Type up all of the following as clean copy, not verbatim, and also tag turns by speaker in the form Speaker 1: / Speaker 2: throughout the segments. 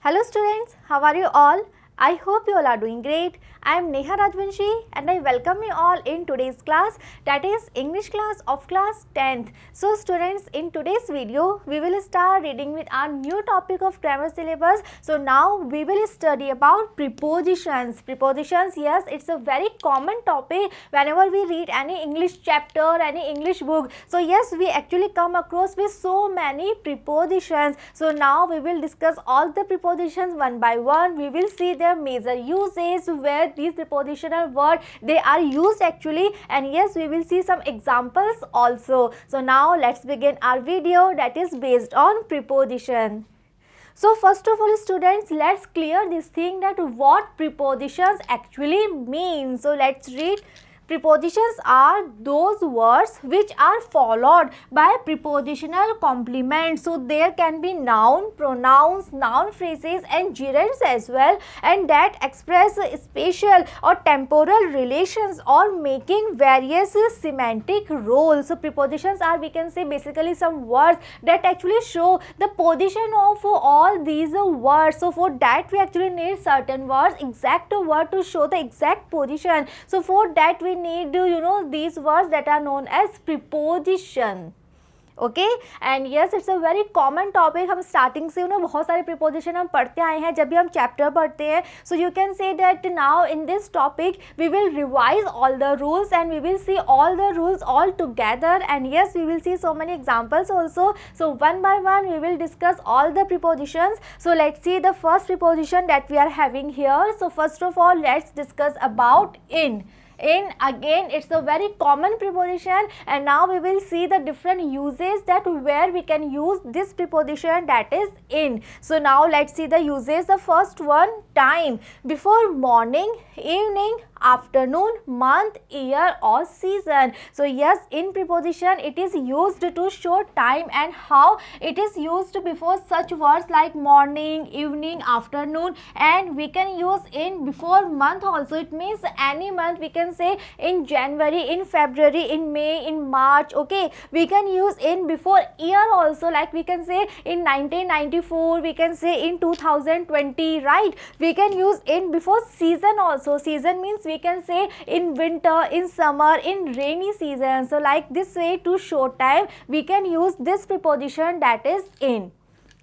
Speaker 1: Hello students, how are you all? I hope you all are doing great. I am Neha Rajvanshi and I welcome you all in today's class, that is English class of class 10th. So students, in today's video we will start reading with our new topic of grammar syllabus. So now we will study about prepositions. Prepositions, yes, it's a very common topic whenever we read any English chapter, any English book. So yes, we actually come across with so many prepositions. So now we will discuss all the prepositions one by one. We will see their major uses, where these prepositional words they are used actually, and yes, we will see some examples also. So now let's begin our video that is based on preposition. So first of all students, let's clear this thing that what prepositions actually mean. So let's read. Prepositions are those words which are followed by prepositional complements. So there can be noun, pronouns, noun phrases and gerunds as well, and that express spatial or temporal relations or making various semantic roles. So prepositions are, we can say, basically some words that actually show the position of all these words. So for that we actually need certain words, exact word to show the exact position. So for that we need these words that are known as preposition. Okay and yes, it's a very common topic. हम starting से बहुत सारे preposition हम पढ़ते आए हैं जब भी हम चैप्टर पढ़ते हैं. So you can say that now in this topic we will revise all the rules and we will see all the rules all together, and yes we will see so many examples also. So one by one we will discuss all the prepositions. So let's see the first preposition that we are having here. So first of all let's discuss about in. In, again, it's a very common preposition, and now we will see the different uses that where we can use this preposition, that is in. So now let's see the uses. The first one, time. Before morning, evening, afternoon, month, year or season. So yes, in preposition it is used to show time, and how it is used before such words like morning, evening, afternoon, and we can use in before month also. It means any month, we can say in January, in February, in May, in March. Okay, we can use in before year also, like we can say in 1994, we can say in 2020, right? We can use in before season also. Season means we can say in winter, in summer, in rainy season. So like this way, to show time, we can use this preposition, that is in.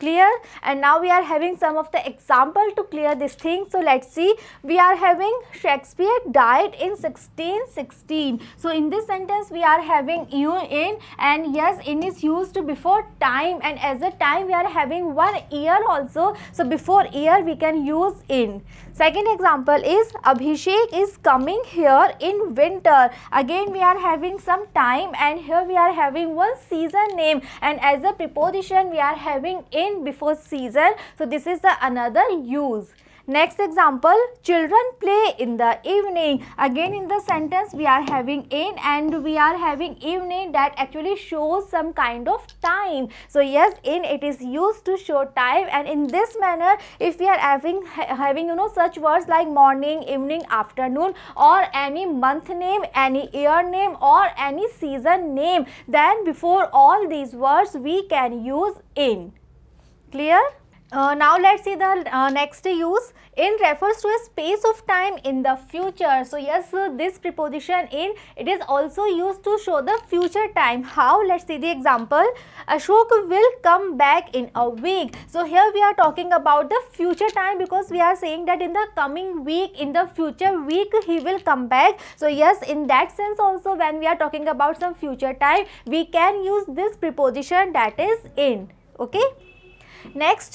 Speaker 1: Clear? And now we are having some of the example to clear this thing. So let's see. We are having Shakespeare died in 1616. So in this sentence we are having you in, and yes, in is used before time, and as a time we are having 1 year also. So before year we can use in. Second example is Abhishek is coming here in winter. Again we are having some time, and here we are having one season name, and as a preposition we are having in before season. So this is the another use. Next example, children play in the evening. Again in the sentence we are having in, and we are having evening, that actually shows some kind of time. So yes, in it is used to show time, and in this manner if we are having such words like morning, evening, afternoon, or any month name, any year name, or any season name, then before all these words we can use in. Clear? Now let's see the next use. In refers to a space of time in the future. So yes, this preposition in, it is also used to show the future time. How? Let's see the example. Ashok will come back in a week. So here we are talking about the future time, because we are saying that in the coming week, in the future week, he will come back. So yes, in that sense also, when we are talking about some future time, we can use this preposition, that is in. Okay. Next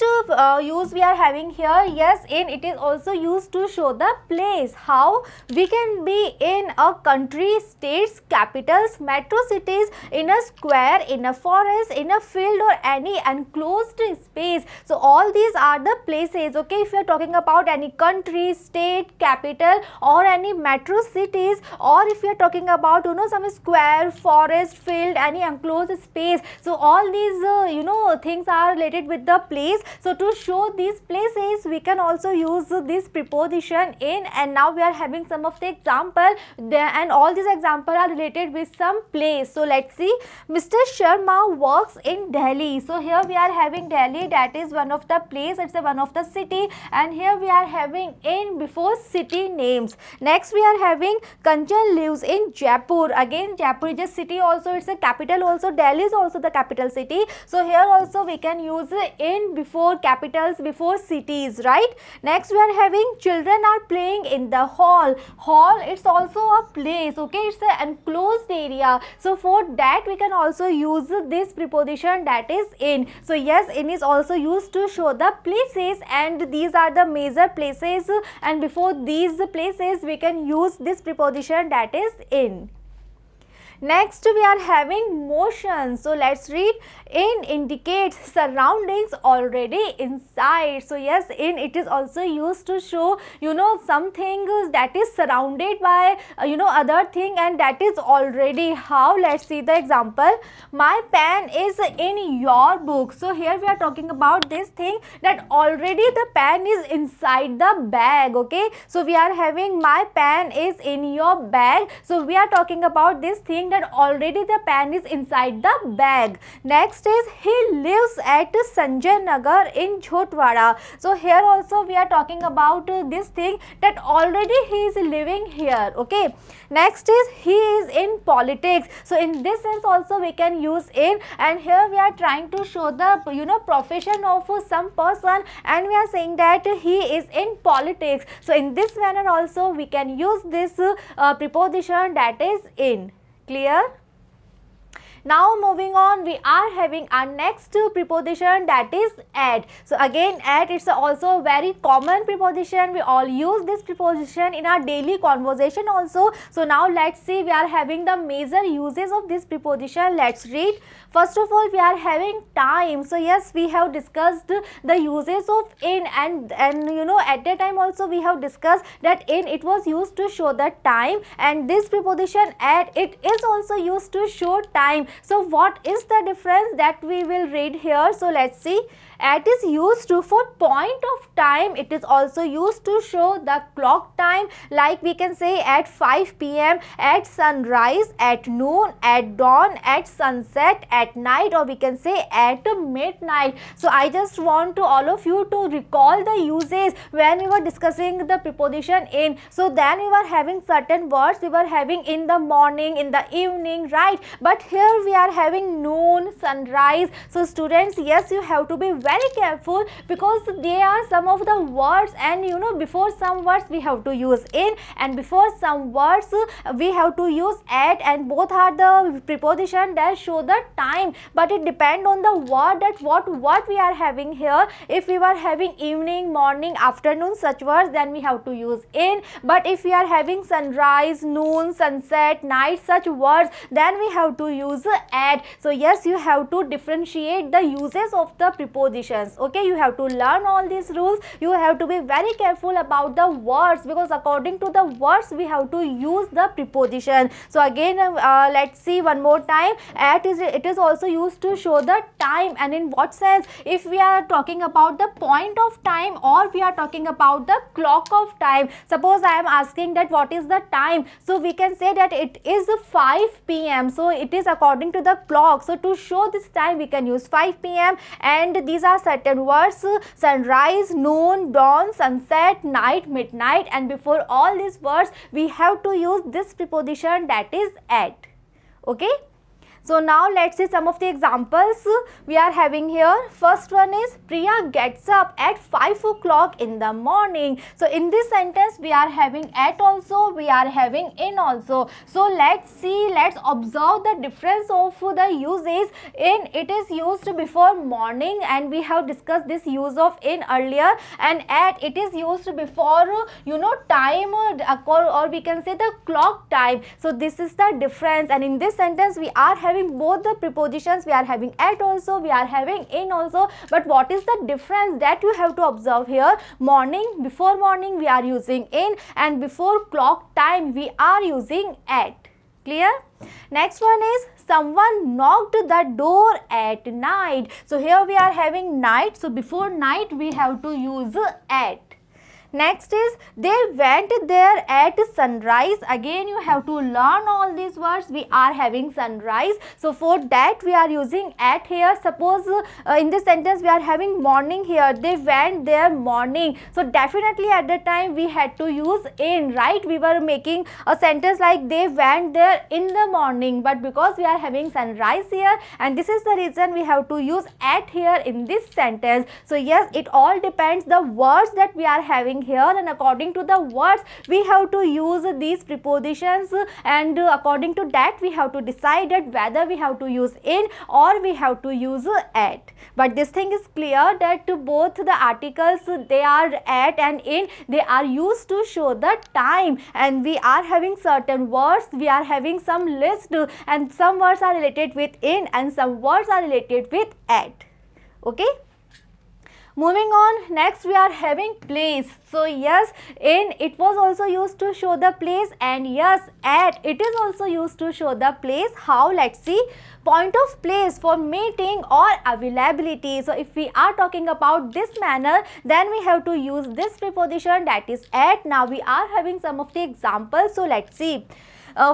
Speaker 1: use we are having here, yes, in, it is also used to show the place. How? We can be in a country, states, capitals, metro cities, in a square, in a forest, in a field, or any enclosed space. So all these are the places. Okay, if you are talking about any country, state, capital, or any metro cities, or if you are talking about some square, forest, field, any enclosed space, so all these things are related with the the place. So to show these places we can also use this preposition in. And now we are having some of the example and all these examples are related with some place. So let's see. Mr. Sharma works in Delhi. So here we are having Delhi, that is one of the place, it's a one of the city, and here we are having in before city names. Next we are having Kanchan lives in Jaipur. Again Jaipur is a city also, it's a capital also. Delhi is also the capital city. So here also we can use in before capitals, before cities, right? Next we are having children are playing in the hall. Hall, it's also a place, okay, it's an enclosed area. So for that we can also use this preposition, that is in. So yes, in is also used to show the places, and these are the major places, and before these places we can use this preposition, that is in. Next we are having motion. So let's read. In indicates surroundings already inside. So yes, in it is also used to show something that is surrounded by other thing, and that is already. How? Let's see the example. My pen is in your book. So here we are talking about this thing that already the pen is inside the bag, okay. So we are having my pen is in your bag. So we are talking about this thing that already the pen is inside the bag. Next is he lives at Sanjay Nagar in Jhotwada. So here also we are talking about this thing that already he is living here, okay. Next is he is in politics. So in this sense also we can use in, and here we are trying to show the profession of some person, and we are saying that he is in politics. So in this manner also we can use this preposition, that is in. Clear? Now moving on, we are having our next preposition, that is at. So again at, it's also very common preposition. We all use this preposition in our daily conversation also. So now let's see, we are having the major uses of this preposition. Let's read. First of all, we are having time. So yes, we have discussed the uses of in, and at that time also we have discussed that in it was used to show the time, and this preposition at, it is also used to show time. So what is the difference that we will read here? So let's see. At is used to for point of time. It is also used to show the clock time, like we can say at 5 p.m, at sunrise, at noon, at dawn, at sunset, at night, or we can say at midnight. So I just want to all of you to recall the uses when we were discussing the preposition in. So then we were having certain words, we were having in the morning, in the evening, right? But here we are having noon, sunrise. So students, yes, you have to be very careful, because they are some of the words, and before some words we have to use in, and before some words we have to use at, and both are the preposition that show the time. But it depends on the word, that what we are having here. If we were having evening, morning, afternoon, such words, then we have to use in. But if we are having sunrise, noon, sunset, night, such words, then we have to use at. So yes, you have to differentiate the uses of the prepositions, okay. You have to learn all these rules. You have to be very careful about the words, because according to the words we have to use the preposition. So again let's see one more time. At is, it is also used to show the time, and in what sense? If we are talking about the point of time, or we are talking about the clock of time. Suppose I am asking that what is the time, so we can say that it is 5 p.m. So it is according to the clock. So to show this time we can use 5 p.m. and these are certain words: sunrise, noon, dawn, sunset, night, midnight, and before all these words we have to use this preposition, that is at, okay. So now let's see some of the examples we are having here. First one is Priya gets up at 5 o'clock in the morning. So in this sentence we are having at also, we are having in also. So let's see, let's observe the difference of the uses. In, it is used before morning, and we have discussed this use of in earlier, and at, it is used before time, or we can say the clock time. So this is the difference, and in this sentence we are having both the prepositions. We are having at also, we are having in also. But what is the difference that you have to observe here? Morning, before morning we are using in, and before clock time we are using at. Clear? Next one is someone knocked the door at night. So here we are having night. So before night we have to use at. Next is they went there at sunrise. Again you have to learn all these words. We are having sunrise. So for that we are using at here. Suppose in this sentence we are having morning here. They went there morning. So definitely at the time we had to use in, right? We were making a sentence like they went there in the morning. But because we are having sunrise here, and this is the reason we have to use at here in this sentence. So yes, it all depends the words that we are having here, and according to the words we have to use these prepositions, and according to that we have to decide that whether we have to use in or we have to use at. But this thing is clear that both the articles, they are at and in, they are used to show the time, and we are having certain words, we are having some list, and some words are related with in and some words are related with at. Okay. Moving on, next we are having place. So yes, in it was also used to show the place, and yes, at it is also used to show the place. How? Let's see. Point of place for meeting or availability. So if we are talking about this manner, then we have to use this preposition, that is at. Now we are having some of the examples. So let's see.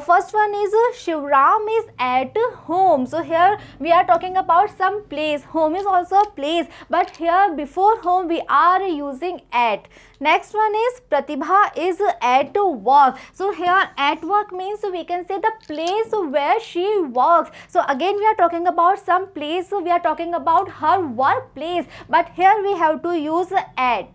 Speaker 1: First one is Shivram is at home. So here we are talking about some place. Home is also a place, but here before home we are using at. Next one is Pratibha is at work. So here at work means we can say the place where she works. So again we are talking about some place, so we are talking about her workplace, but here we have to use at.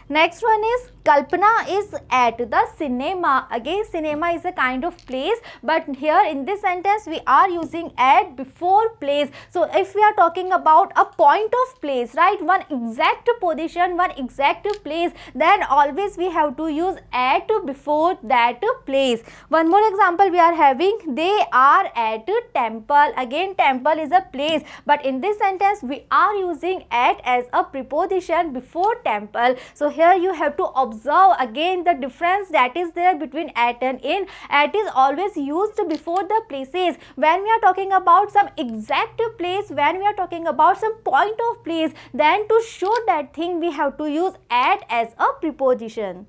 Speaker 1: Next one is Kalpana is at the cinema. Again, cinema is a kind of place, but here in this sentence we are using at before place. So if we are talking about a point of place, right, one exact position, one exact place, then always we have to use at before that place. One more example we are having, they are at temple. Again, temple is a place, but in this sentence we are using at as a preposition before temple. So here you have to observe again the difference that is there between at and in. At is always used before the places. When we are talking about some exact place, when we are talking about some point of place, then to show that thing we have to use at as a preposition.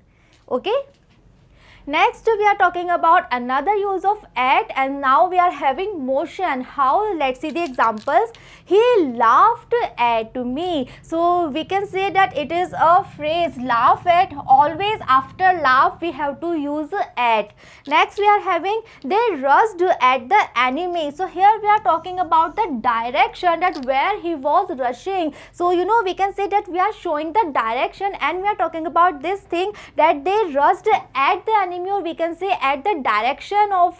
Speaker 1: Okay. Next we are talking about another use of at, and now we are having motion. How? Let's see the examples. He laughed at me. So we can say that it is a phrase, laugh at. Always after laugh we have to use at. Next we are having they rushed at the enemy. So here we are talking about the direction, that where he was rushing. So you know, we can say that we are showing the direction, and we are talking about this thing that they rushed at the enemy, or we can say at the direction of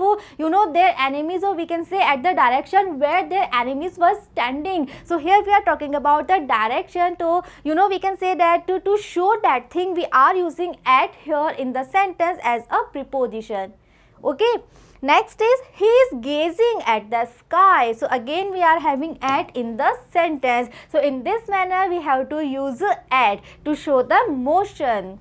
Speaker 1: their enemies, or we can say at the direction where their enemies were standing. So here we are talking about the direction. So we can say that to show that thing we are using at here in the sentence as a preposition. Okay. Next is he is gazing at the sky. So again we are having at in the sentence. So in this manner we have to use at to show the motion.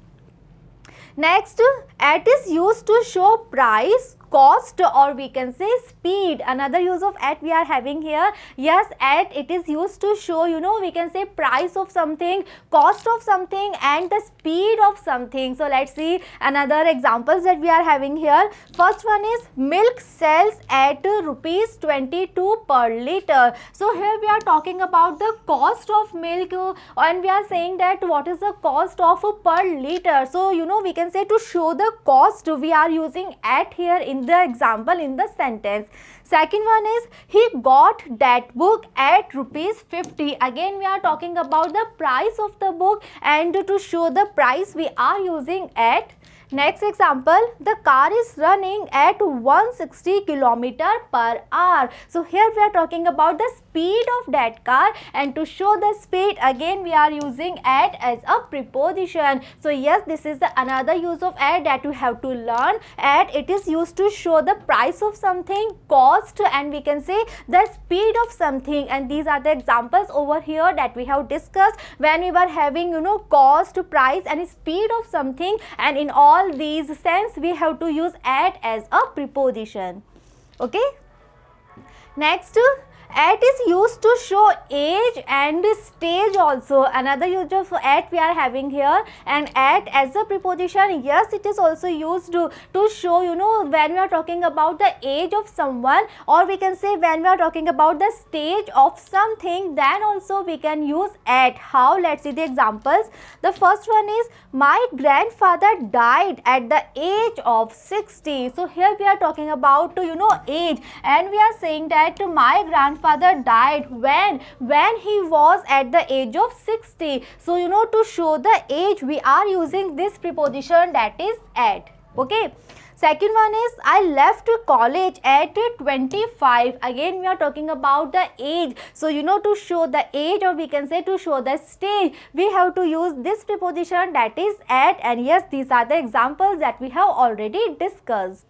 Speaker 1: Next, at is used to show price, cost, or we can say speed. Another use of at we are having here. Yes, at it is used to show, we can say price of something, cost of something, and the speed of something. So let's see another examples that we are having here. First one is milk sells at rupees 22 per liter. So here we are talking about the cost of milk, and we are saying that what is the cost of per liter. So we can say to show the cost we are using at here in the example in the sentence. Second one is he got that book at rupees 50. Again we are talking about the price of the book, and to show the price we are using at. Next example, the car is running at 160 km per hour. So here we are talking about the speed of that car, and to show the speed again we are using at as a preposition. So yes, this is the another use of at that you have to learn. At it is used to show the price of something, cost, and we can say the speed of something, and these are the examples over here that we have discussed when we were having cost, price, and speed of something, and in all these sense we have to use at as a preposition. Okay. Next, at is used to show age and stage also. Another use of at we are having here, and at as a preposition, yes, it is also used to show, you know, when we are talking about the age of someone, or we can say when we are talking about the stage of something, then also we can use at. How? Let's see the examples. The first one is, my grandfather died at the age of 60. So here we are talking about, you know, age, and we are saying that my grandfather died when he was at the age of 60. So, you know, to show the age, we are using this preposition, that is at. Okay. Second one is, I left college at 25. Again, we are talking about the age. So, you know, to show the age, or we can say to show the stage, we have to use this preposition, that is at. And yes, these are the examples that we have already discussed.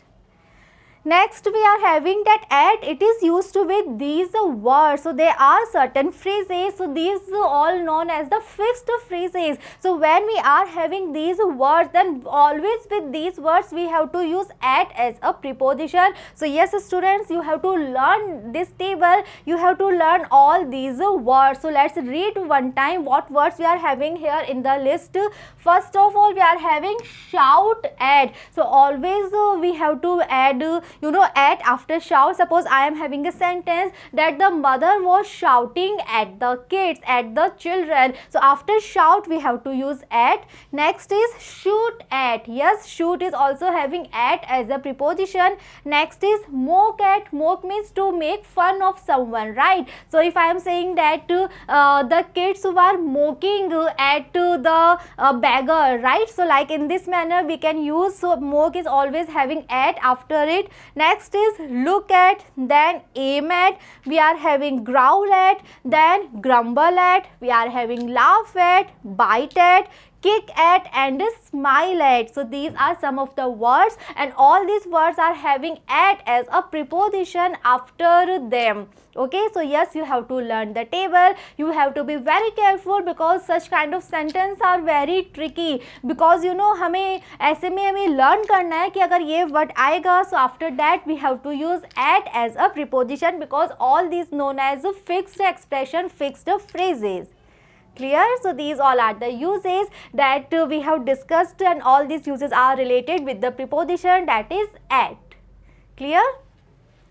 Speaker 1: Next, we are having that at, it is used with these words. So there are certain phrases, so these all known as the fixed phrases. So when we are having these words, then always with these words we have to use at as a preposition. So yes, students, you have to learn this table, you have to learn all these words. So let's read one time what words we are having here in the list. First of all, we are having shout at. So always we have to add you know, at after shout. Suppose I am having a sentence that the mother was shouting at the kids, at the children. So after shout we have to use at. Next is shoot at. Yes, shoot is also having at as a preposition. Next is mock at. Mock means to make fun of someone, right? So if I am saying that the kids who are mocking at the beggar, right? So like in this manner we can use. So mock is always having at after it. Next is look at, then aim at, we are having growl at, then grumble at, we are having laugh at, bite at, kick at, and smile at. So these are some of the words, and all these words are having at as a preposition after them. Okay, so yes, you have to learn the table. You have to be very careful because such kind of sentence are very tricky, because you know हमें ऐसे में हमें learn करना है कि अगर ये word आएगा, so after that we have to use at as a preposition, because all these known as fixed expression, fixed phrases. Clear? So these all are the uses that we have discussed, and all these uses are related with the preposition, that is at. Clear?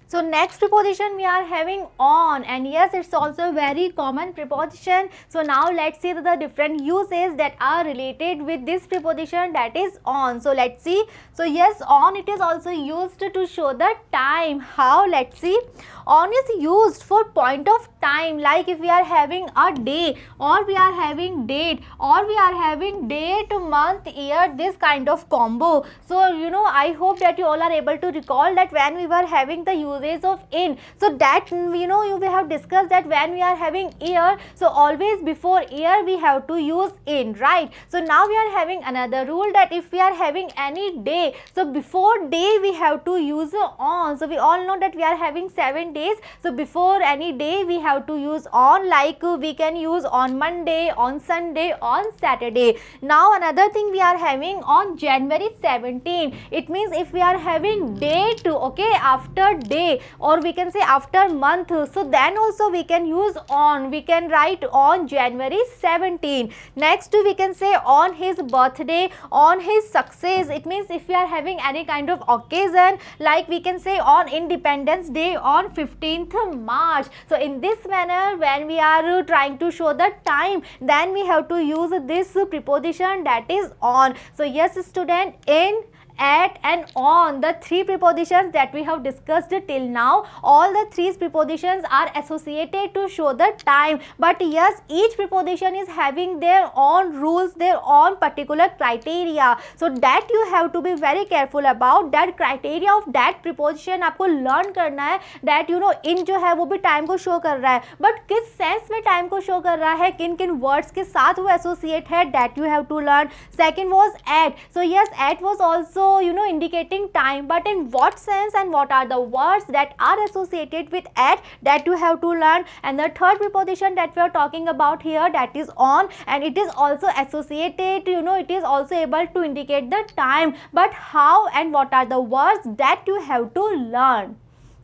Speaker 1: So next preposition we are having on, and yes, it's also a very common preposition. So now let's see the different uses that are related with this preposition, that is on. So let's see. So yes, on, it is also used to show the time. How? Let's see. On is used for point of time, like if we are having a day, or we are having date, or we are having date, month, year, this kind of combo. So you know, I hope that you all are able to recall that when we were having the uses of in, so that you know, we have discussed that when we are having year, so always before year we have to use in, right? So now we are having another rule that if we are having any day, so before day we have to use on. So we all know that we are having 7 days, so before any day we have to use on, like we can use on Monday, on Sunday, on Saturday. Now another thing we are having on January 17, it means if we are having date, okay, after day, or we can say after month, so then also we can use on. We can write on January 17. Next we can say on his birthday, on his success. It means if we are having any kind of occasion, like we can say on Independence Day, on 15th March. So in this manner, when we are trying to show the time, then we have to use this preposition, that is on. So yes, student, in, at, and on, the three prepositions that we have discussed till now, all the three prepositions are associated to show the time. But yes, each preposition is having their own rules, their own particular criteria. So that you have to be very careful about. That criteria of that preposition आपको learn करना है, that you know in जो है वो भी time को show कर रहा है, but किस sense में time को show कर रहा है, किन किन words के साथ वो associate है, that you have to learn. Second was at. So yes, at was also you know indicating time, but in what sense and what are the words that are associated with at, that you have to learn. And the third preposition that we are talking about here, that is on, and it is also associated, you know, it is also able to indicate the time, but how and what are the words, that you have to learn.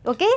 Speaker 1: Okay.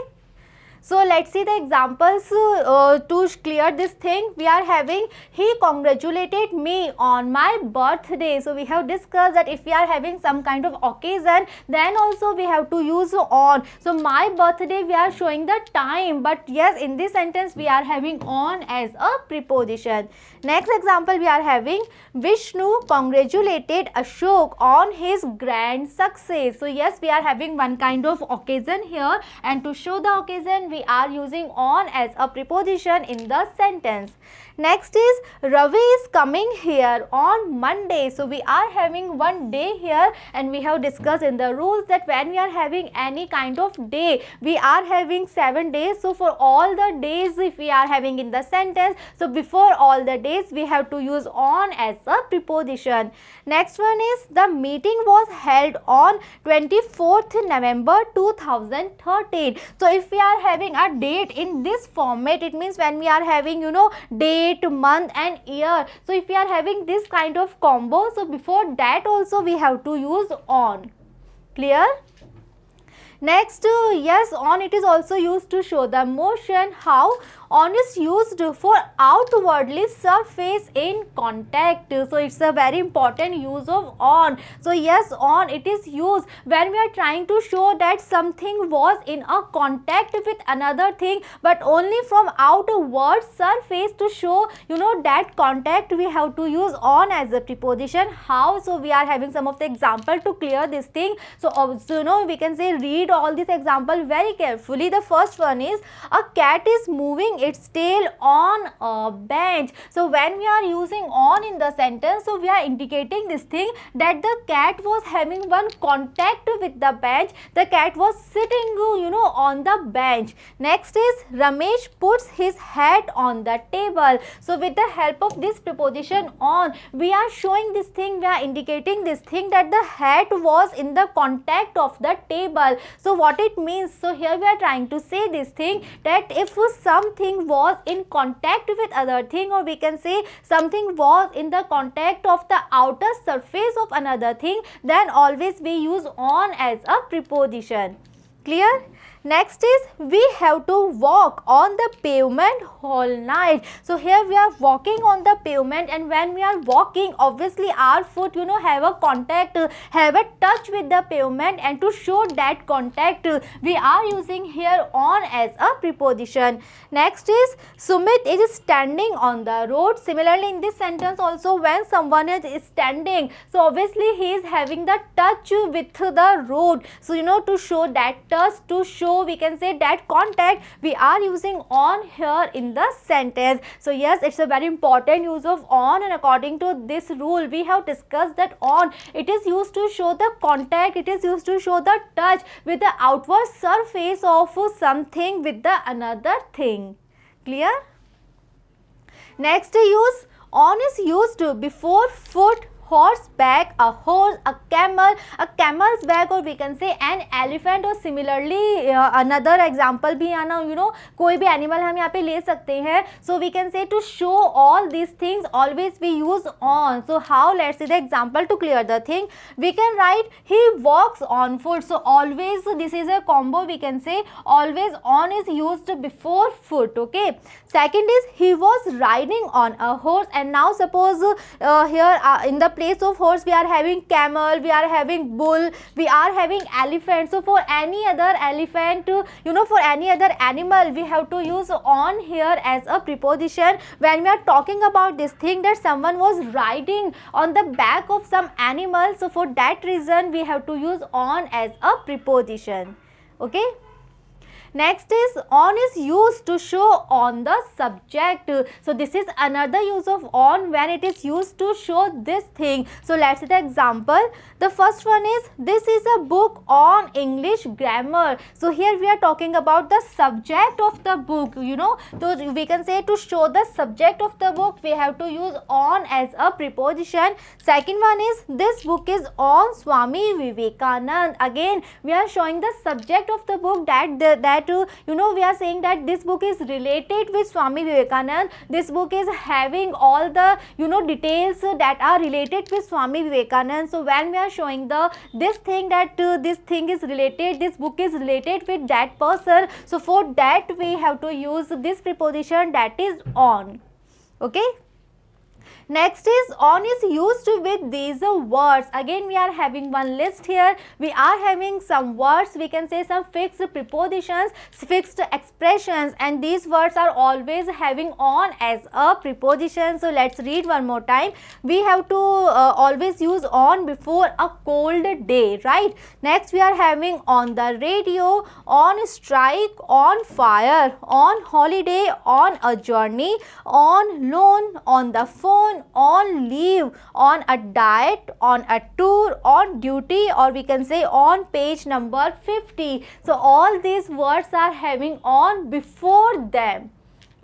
Speaker 1: So let's see the examples to clear this thing. We are having, he congratulated me on my birthday. So we have discussed that if we are having some kind of occasion, then also we have to use on. So my birthday, we are showing the time, but yes, in this sentence we are having on as a preposition. Next example we are having, Vishnu congratulated Ashok on his grand success. So yes, we are having one kind of occasion here, and to show the occasion we are using on as a preposition in the sentence. Next is, Ravi is coming here on Monday. So we are having one day here, and we have discussed in the rules that when we are having any kind of day, we are having 7 days. So for all the days if we are having in the sentence, so before all the days we have to use on as a preposition. Next one is, the meeting was held on 24th November 2013. So if we are having a date in this format, it means when we are having, date, month and year. So if we are having this kind of combo, so before that also we have to use on. Clear? Next, yes, on, it is also used to show the motion. How? On is used for outwardly surface in contact. So it's a very important use of on. So yes, on, it is used when we are trying to show that something was in a contact with another thing, but only from outward surface. To show that contact, we have to use on as a preposition. How? So we are having some of the example to clear this thing. So also, we can say, read all this example very carefully. The first one is, a cat is moving its tail on a bench. So when we are using on in the sentence, so we are indicating this thing that the cat was having one contact with the bench. The cat was sitting on the bench. Next is, Ramesh puts his hat on the table. So with the help of this preposition on, we are showing this thing, we are indicating this thing that the hat was in the contact of the table. So what it means? So here we are trying to say this thing that if something was in contact with other thing, or we can say something was in the contact of the outer surface of another thing, then always we use on as a preposition. Clear? Next is, we have to walk on the pavement whole night. So here we are walking on the pavement, and when we are walking, obviously our foot have a contact, have a touch with the pavement, and to show that contact we are using here on as a preposition. Next is, Sumit is standing on the road. Similarly in this sentence also, when someone is standing, so obviously he is having the touch with the road. So to show that touch, to show, we can say, that contact, we are using on here in the sentence. So yes, it's a very important use of on, and according to this rule we have discussed that on, it is used to show the contact, it is used to show the touch with the outward surface of something with the another thing. Clear? Next use, on is used before foot, horseback, a horse, a camel's back, or we can say an elephant. और similarly another example भी आना, कोई भी animal हम यहाँ पे ले सकते हैं. So we can say, to show all these things always we use on. So how? Let's see the example to clear the thing. We can write, he walks on foot. So always, this is a combo, we can say, always on is used before foot. Okay. Second is, he was riding on a horse, and now suppose here in the place of horse we are having camel, we are having bull, we are having elephant. So for any other elephant, for any other animal, we have to use on here as a preposition when we are talking about this thing that someone was riding on the back of some animal. So for that reason we have to use on as a preposition. Okay. Next is, on is used to show on the subject. So this is another use of on when it is used to show this thing. So let's see the example. The first one is, this is a book on English grammar. So here we are talking about the subject of the book, So we can say, to show the subject of the book, we have to use on as a preposition. Second one is, this book is on Swami Vivekanand. Again we are showing the subject of the book, that that we are saying that this book is related with Swami Vivekanand. This book is having all the details that are related with Swami Vivekanand. So when we are showing this thing that this thing is related, this book is related with that person, so for that we have to use this preposition, that is on. Okay. Next is on is used with these words. Again we are having one list here. We are having some words, we can say some fixed prepositions, fixed expressions, and these words are always having on as a preposition. So let's read one more time. We have to always use on before a cold day, right? Next we are having on the radio, on strike, on fire, on holiday, on a journey, on loan, on the phone, on leave, on a diet, on a tour, on duty, or we can say on page number 50. So all these words are having on before them.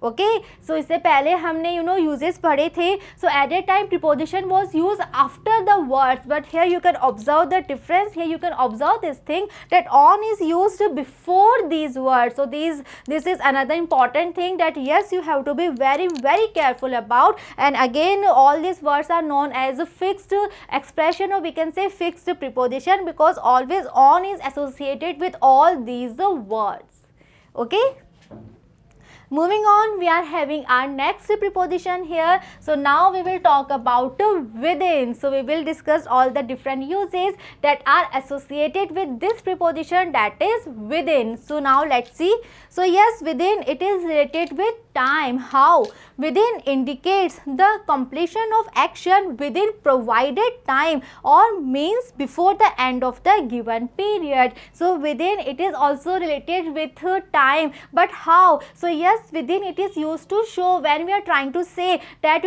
Speaker 1: Okay so इससे पहले हमने uses पढ़े थे. So at a time preposition was use after the words, but here you can observe the difference. Here you can observe this thing that on is used before these words. So this is another important thing that yes, you have to be very careful about. And again all these words are known as a fixed expression, or we can say fixed preposition, because always on is associated with all these words. Okay. Moving on, we are having our next preposition here. So now we will talk about within. So we will discuss all the different uses that are associated with this preposition, that is within. So now let's see. So yes, within, it is related with time. How? Within indicates the completion of action within provided time, or means before the end of the given period. So within, it is also related with time, but how? So yes, within it is used to show when we are trying to say that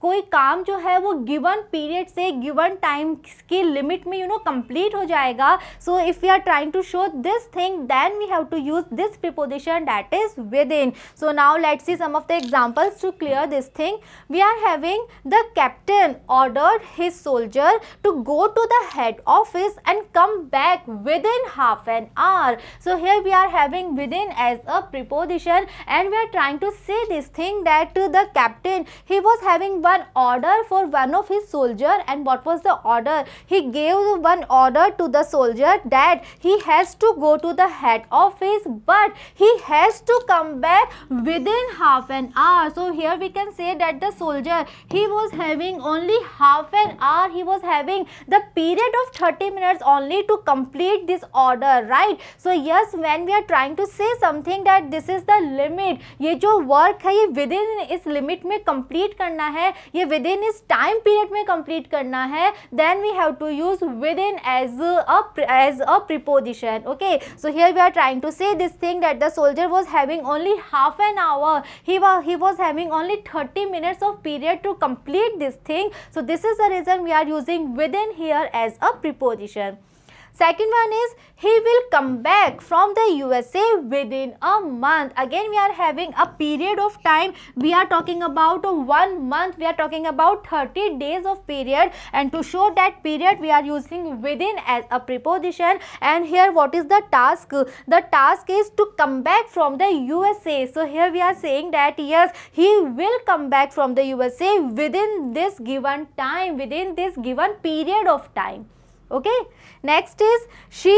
Speaker 1: कोई काम जो है वो given period से given time की limit में complete हो जाएगा. So if we are trying to show this thing, then we have to use this preposition, that is within. So now let's see some of the examples to clear this thing. We are having the captain ordered his soldier to go to the head office and come back within half an hour. So here we are having within as a preposition, and we are trying to say this thing that the captain, he was having one order for one of his soldier. And what was the order? He gave one order to the soldier that he has to go to the head office, but he has to come back within half an hour. So here we can say that the soldier, he was having only half an hour, he was having the period of 30 minutes only to complete this order, right? So yes, when we are trying to say something that this is the limit, ये जो work है ये with in इस limit में complete करना है, ये with in इस टाइम पीरियड में कंप्लीट करना है, then we have to use within as a preposition. Okay, so here we are trying to say this thing that the soldier was having only half an hour, he was having only 30 minutes of period to complete this thing. So this is the reason we are using within here as a preposition. Second one is he will come back from the USA within a month. Again we are having a period of time. We are talking about 1 month. We are talking about 30 days of period, and to show that period we are using within as a preposition. And here what is the task? The task is to come back from the USA. So here we are saying that yes, he will come back from the USA within this given time, within this given period of time. Okay, next is she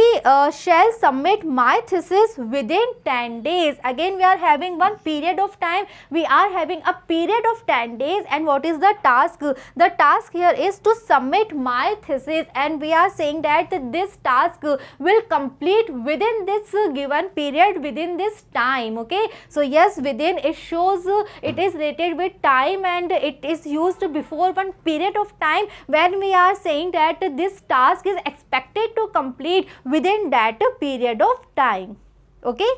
Speaker 1: shall submit my thesis within 10 days. Again we are having one period of time. We are having a period of 10 days, and what is the task? The task here is to submit my thesis, and we are saying that this task will complete within this given period, within this time. Okay, so yes, within, it shows it is related with time, and it is used before one period of time when we are saying that this task is expected to complete within that period of time. Okay.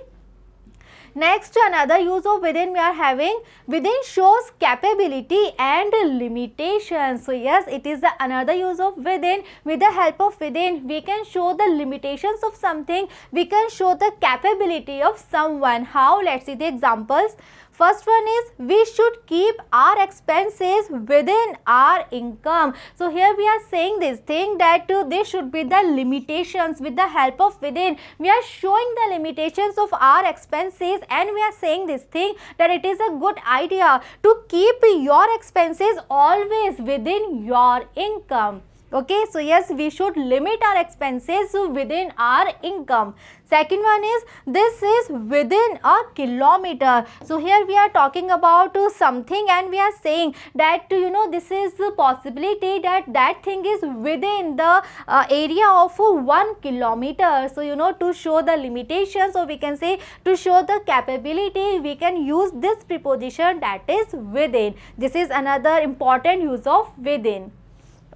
Speaker 1: Next, another use of within we are having, within shows capability and limitations. So yes, it is another use of within. With the help of within, we can show the limitations of something, we can show the capability of someone. How? Let's see the examples. First one is we should keep our expenses within our income. So here we are saying this thing that there should be the limitations. With the help of within, we are showing the limitations of our expenses, and we are saying this thing that it is a good idea to keep your expenses always within your income. Okay, so yes, we should limit our expenses within our income. Second one is this is within a kilometer. So here we are talking about something, and we are saying that this is the possibility that that thing is within the area of 1 kilometer. So to show the limitations, or we can say to show the capability, we can use this preposition, that is within. This is another important use of within.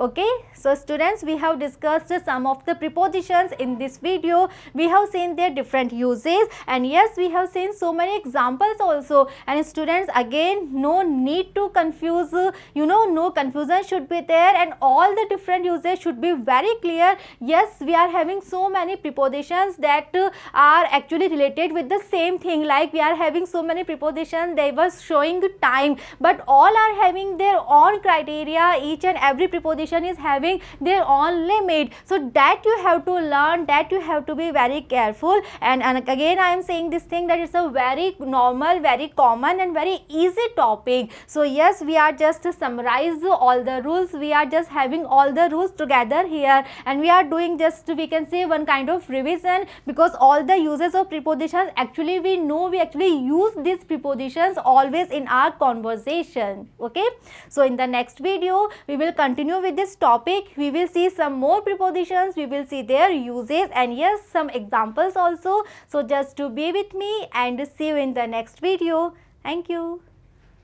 Speaker 1: Okay, so students, we have discussed some of the prepositions in this video. We have seen their different uses, and yes, we have seen so many examples also. And students, again, no need to confuse, no confusion should be there, and all the different uses should be very clear. Yes, we are having so many prepositions that are actually related with the same thing, like we are having so many prepositions, they were showing time, but all are having their own criteria. Each and every preposition is having their own limit, so that you have to learn, that you have to be very careful. And again, I am saying this thing that it's a very normal, very common and very easy topic. So yes, we are just to summarize all the rules, we are just having all the rules together here, and we are doing just, we can say, one kind of revision, because all the uses of prepositions, actually we know, we actually use these prepositions always in our conversation. Okay, so in the next video we will continue with this topic. We will see some more prepositions, we will see their uses, and yes, some examples also. So just to be with me, and see you in the next video. Thank you.